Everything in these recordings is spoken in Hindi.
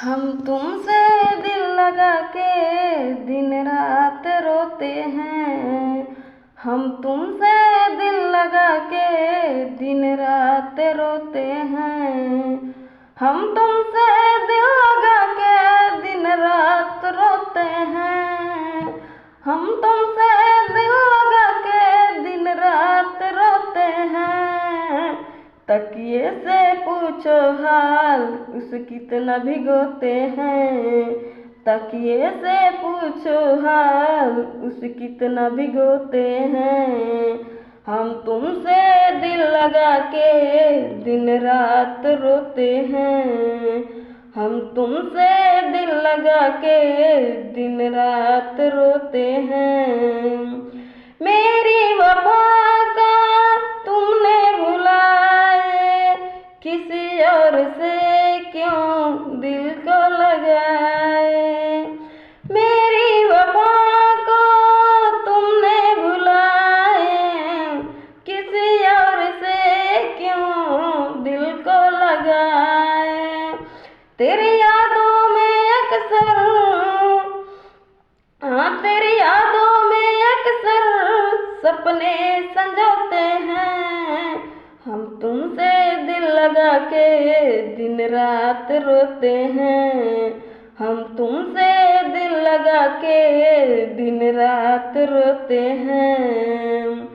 हम तुमसे दिल लगा के दिन रात रोते हैं। हम तुमसे दिल लगा के दिन रात रोते हैं। हम तुमसे दिल लगा के दिन रात रोते हैं। हम तुमसे दिल लगा के दिन रात रोते हैं। तकिए से पूछो हाल उस कितना भिगोते हैं। तकिए से पूछो हाल उस कितना भिगोते हैं। हम तुमसे दिल लगा के दिन रात रोते हैं। हम तुमसे दिल लगा के दिन रात रोते हैं। मेरी वफा का तुमने भुलाए, किसी और से क्यों दिल को लगाए। मेरी वफा को तुमने भुलाए, किसी और से क्यों दिल को लगाए। तेरी यादों में अक्सर तेरी यादों में अक्सर सपने संजोते हैं। हम तुमसे दिल लगा के दिन रात रोते हैं। हम तुमसे दिल लगा के दिन रात रोते हैं।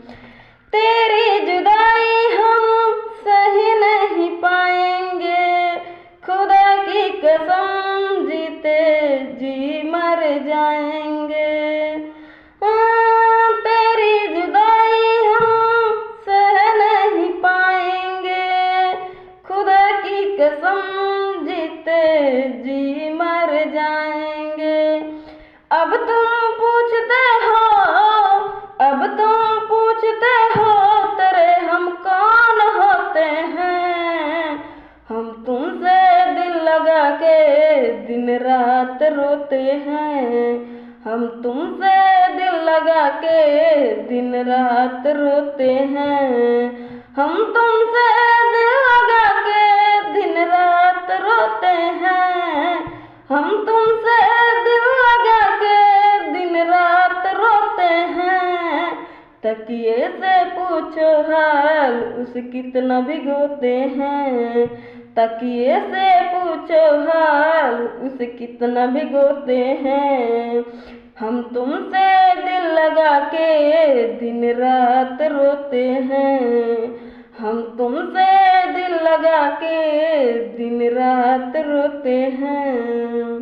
तेरी जुदाई हम सही नहीं पाएंगे, खुदा की कसम जीते जी मर जाएंगे। तेरी जुदाई हम सह नहीं पाएंगे, खुदा की कसम जीते जी मर जाएंगे। अब तुम पूछते हो तेरे हम कौन होते हैं। हम तुमसे दिल लगा के दिन रात रोते हैं। हम तुमसे दिल लगा के दिन रात रोते हैं। हम तुमसे दिल लगा के दिन रात रोते हैं। हम तुमसे दिल लगा के दिन रात रोते हैं। तकिए से पूछो हाल उस कितना भिगोते हैं। तकिए से पूछो हाल उस कितना भिगोते हैं। हम तुमसे दिल लगा के दिन रात रोते हैं। हम तुमसे दिल लगा के दिन रात रोते हैं।